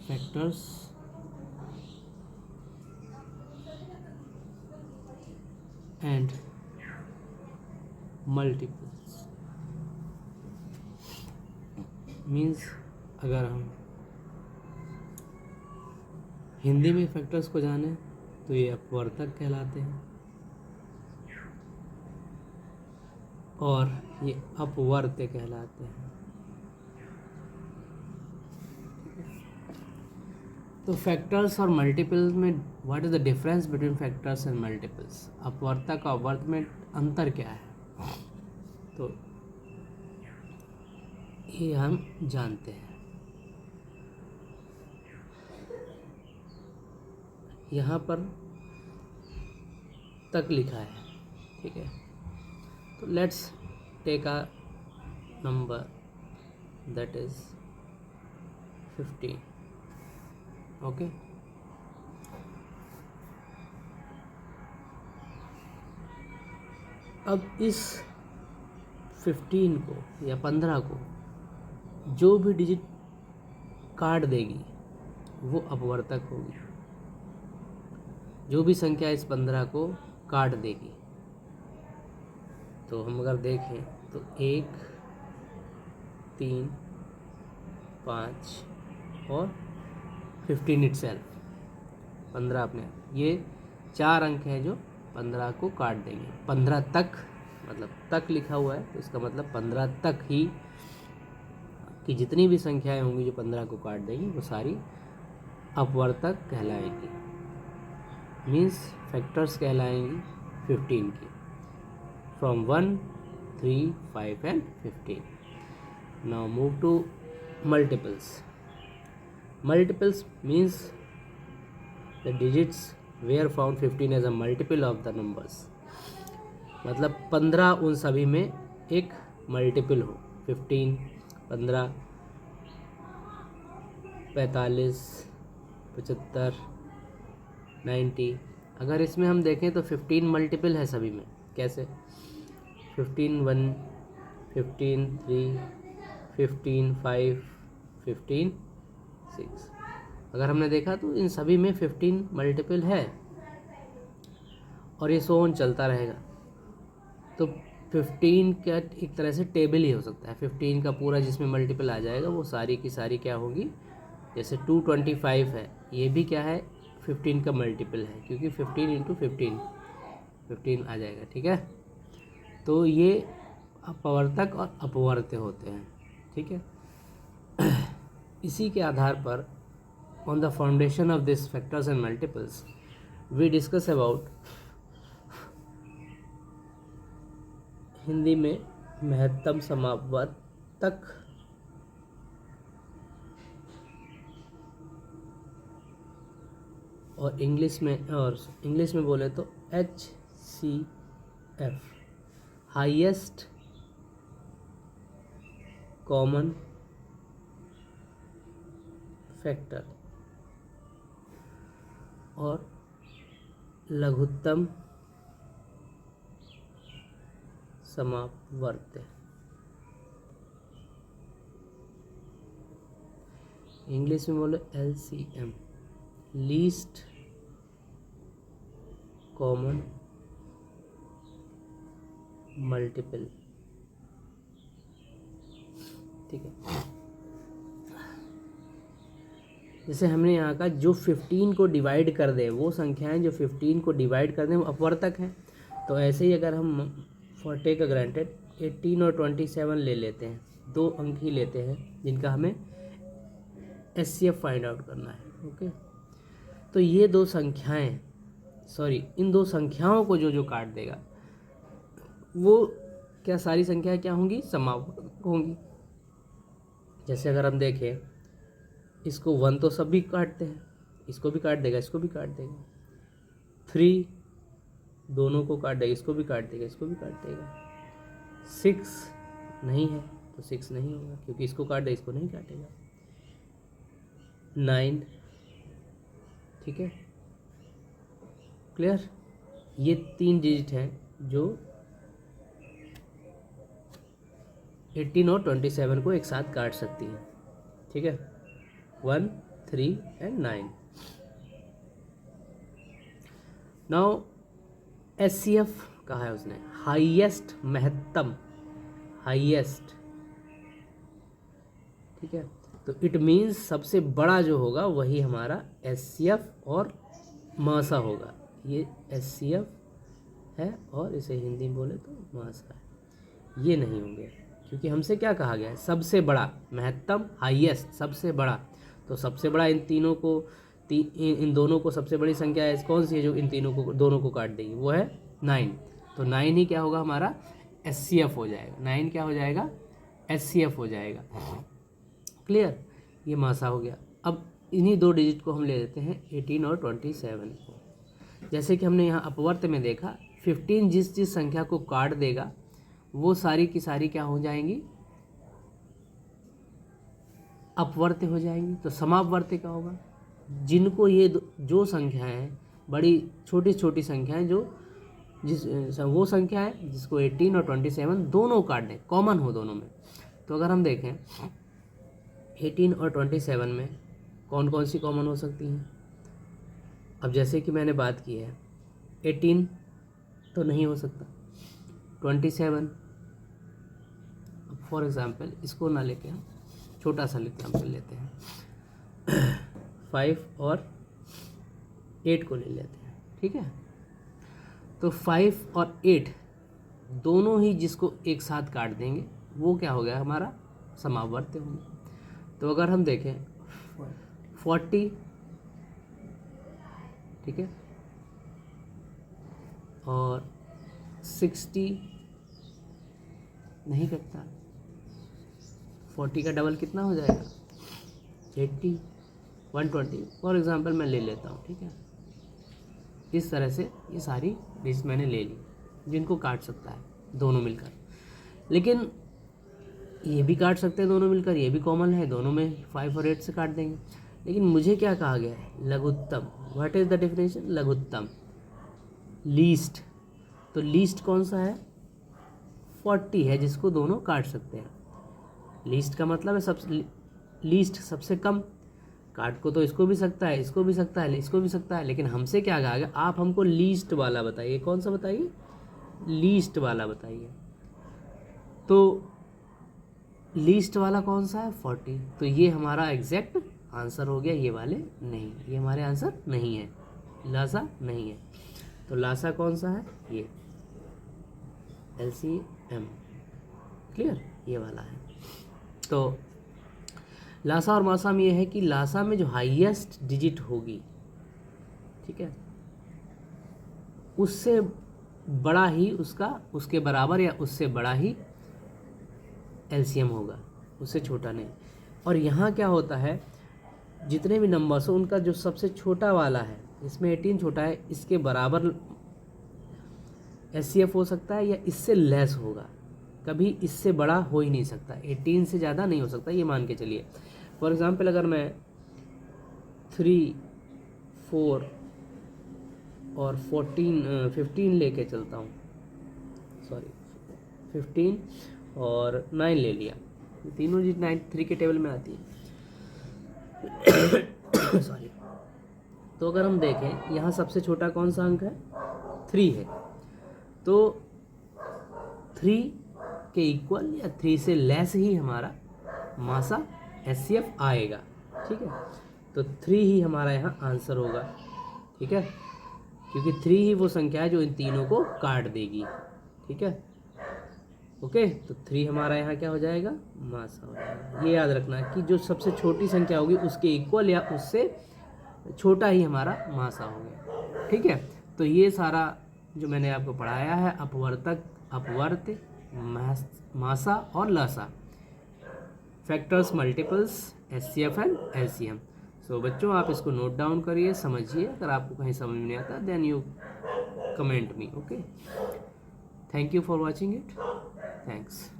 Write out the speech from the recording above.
Factors and multiples means अगर हम हिंदी में फैक्टर्स को जाने तो ये अपवर्तक कहलाते हैं और ये अपवर्त्य कहलाते हैं। तो फैक्टर्स और मल्टीपल्स में what is the difference between factors and multiples, अपवर्तक और अपवर्त्य में अंतर क्या है, तो ये हम जानते हैं। यहाँ पर तक लिखा है, ठीक है। तो let's take a number that is 15, okay. अब इस 15 को या 15 को जो भी डिजिट काट देगी वो अपवर्तक होगी। जो भी संख्या इस 15 को काट देगी, तो हम अगर देखें तो 1, 3, 5 और 15 इटसेल्फ, 15 अपने आप, ये 4 अंक हैं जो 15 को काट देंगे। 15 तक, मतलब तक लिखा हुआ है तो इसका मतलब 15 तक ही कि जितनी भी संख्याएं होंगी जो 15 को काट देंगी वो सारी अपवर्तक कहलाएंगी, मीन्स फैक्टर्स कहलाएंगी 15 की, from 1, 3, 5 and 15। Now move to multiples. Multiples means the digits where found 15 as a multiple of the numbers, मतलब 15 उन सभी में एक मल्टीपल हो। 15, 15, 45, 75, 90। अगर इसमें हम देखें तो 15 मल्टीपल है सभी में। कैसे? 15, 1, 15, 3, 15, 5, 15, 6। अगर हमने देखा तो इन सभी में 15 मल्टीपल है और ये सो ऑन चलता रहेगा। तो 15 का एक तरह से टेबल ही हो सकता है। 15 का पूरा जिसमें मल्टीपल आ जाएगा वो सारी की सारी क्या होगी, जैसे 225 है, ये भी क्या है, 15 का मल्टीपल है, क्योंकि 15 इंटू 15 आ जाएगा, ठीक है। तो ये अपवर्तक और अपवर्त्य होते हैं, ठीक है। इसी के आधार पर on the foundation of this factors and multiples we discuss about Hindi में महत्तम समावर्तक और इंग्लिश में बोले तो HCF, हाईएस्ट कॉमन फैक्टर, और लघुत्तम समावर्त्य। इंग्लिश में बोले LCM, लीस्ट कॉमन मल्टीपल, ठीक है। जैसे हमने यहाँ का जो 15 को डिवाइड कर दे, वो संख्याएं जो 15 को डिवाइड कर दें वो अपवर्तक हैं। तो ऐसे ही अगर हम फॉर टेक अ ग्रांटेड 18 और 27 ले लेते हैं, 2 अंक ही लेते हैं जिनका हमें HCF फाइंड आउट करना है, ओके। तो ये दो संख्याएं, इन दो संख्याओं को जो जो काट देगा वो क्या सारी संख्याएं क्या होंगी, समावर्तक होंगी। जैसे अगर हम देखें, इसको 1 तो सभी काटते हैं, इसको भी काट देगा, इसको भी काट देगा। 3 दोनों को काट देगा, इसको भी काट देगा, इसको भी काट देगा। 6 नहीं है तो 6 नहीं होगा, क्योंकि इसको काट देगा, इसको नहीं काटेगा। 9, ठीक है, क्लियर। ये 3 डिजिट हैं जो 18 और 27 को एक साथ काट सकती है, ठीक है। 1, 3 and 9. नाउ HCF कहा है उसने, हाईएस्ट, महत्तम, हाईएस्ट, ठीक है। तो इट मीन्स सबसे बड़ा जो होगा वही हमारा HCF और मासा होगा। ये HCF है और इसे हिंदी में बोले तो मासा है। ये नहीं होंगे क्योंकि हमसे क्या कहा गया है, सबसे बड़ा, महत्तम, हाईएस्ट, सबसे बड़ा। तो सबसे बड़ा इन तीनों को इन दोनों को सबसे बड़ी संख्या है कौन सी है जो इन तीनों को दोनों को काट देगी, वो है 9। तो 9 ही क्या होगा हमारा HCF हो जाएगा। 9 क्या हो जाएगा, HCF हो जाएगा। क्लियर, ये मासा हो गया। अब इन्हीं 2 डिजिट को हम ले लेते हैं 18 और 27 को। जैसे कि हमने यहाँ अपवर्त में देखा 15 जिस संख्या को काट देगा वो सारी की सारी क्या हो जाएंगी, अपवर्त हो जाएंगी। तो समापवर्त क्या होगा, जिनको ये जो संख्याएं बड़ी छोटी छोटी संख्याएं जो वो संख्या है जिसको 18 और 27 दोनों काट दें, कॉमन हो दोनों में। तो अगर हम देखें 18 और 27 में कौन कौन सी कॉमन हो सकती हैं। अब जैसे कि मैंने बात की है 18 तो नहीं हो सकता, 27 फॉर एग्ज़ाम्पल इसको ना लेके हम छोटा सा एग्जाम्पल लेते हैं 5 और 8 को ले लेते हैं, ठीक है। तो 5 और 8 दोनों ही जिसको एक साथ काट देंगे वो क्या हो गया हमारा समावर्त होंगे। तो अगर हम देखें 40, ठीक है, और 60 नहीं करता, 40 का डबल कितना हो जाएगा 80, 120 फॉर एग्ज़ाम्पल मैं ले लेता हूँ, ठीक है। इस तरह से ये सारी डिजिट मैंने ले ली जिनको काट सकता है दोनों मिलकर। लेकिन ये भी काट सकते हैं दोनों मिलकर, ये भी कॉमन है, दोनों में 5 और 8 से काट देंगे। लेकिन मुझे क्या कहा गया है, लघुत्तम। व्हाट इज़ द डेफिनेशन, लघुत्तम, लीस्ट। तो लीस्ट कौन सा है, 40 है जिसको दोनों काट सकते हैं। लीस्ट का मतलब है सबसे लीस्ट, सबसे कम। काट को तो इसको भी सकता है, इसको भी सकता है, इसको भी सकता है, लेकिन हमसे क्या कहा गया, आप हमको लीस्ट वाला बताइए। कौन सा बताइए, लीस्ट वाला बताइए। तो लीस्ट वाला कौन सा है, 40। तो ये हमारा एग्जैक्ट आंसर हो गया, ये वाले नहीं, ये हमारे आंसर नहीं है, लासा नहीं है। तो लासा कौन सा है, ये LCM, क्लियर, ये वाला है। तो लासा और मासा में ये है कि लासा में जो हाईएस्ट डिजिट होगी, ठीक है, उससे बड़ा ही उसके बराबर या उससे बड़ा ही LCM होगा, उससे छोटा नहीं। और यहाँ क्या होता है, जितने भी नंबर्स हो उनका जो सबसे छोटा वाला है, इसमें 18 छोटा है, इसके बराबर HCF हो सकता है या इससे लेस होगा, कभी इससे बड़ा हो ही नहीं सकता, 18 से ज़्यादा नहीं हो सकता, ये मान के चलिए। फॉर एग्ज़ाम्पल अगर मैं 3, 4 और 15 लेके चलता हूँ, सॉरी 15 और 9 ले लिया, तीनों चीज़ 3 के टेबल में आती है सॉरी। तो अगर हम देखें यहाँ सबसे छोटा कौन सा अंक है, 3 है। तो 3 के इक्वल या 3 से लेस ही हमारा मासा HCF आएगा, ठीक है। तो 3 ही हमारा यहाँ आंसर होगा, ठीक है, क्योंकि 3 ही वो संख्या है जो इन तीनों को काट देगी, ठीक है। ओके, तो 3 हमारा यहाँ क्या हो जाएगा, मासा हो जाएगा। ये याद रखना कि जो सबसे छोटी संख्या होगी उसके इक्वल या उससे छोटा ही हमारा मासा हो गया, ठीक है। तो ये सारा जो मैंने आपको पढ़ाया है, अपवर्तक, अपवर्त, मासा और लासा, factors, multiples, HCF and LCM। So बच्चों आप इसको नोट डाउन करिए, समझिए। अगर आपको कहीं समझ में नहीं आता then you comment me, okay. Thank you for watching it, thanks.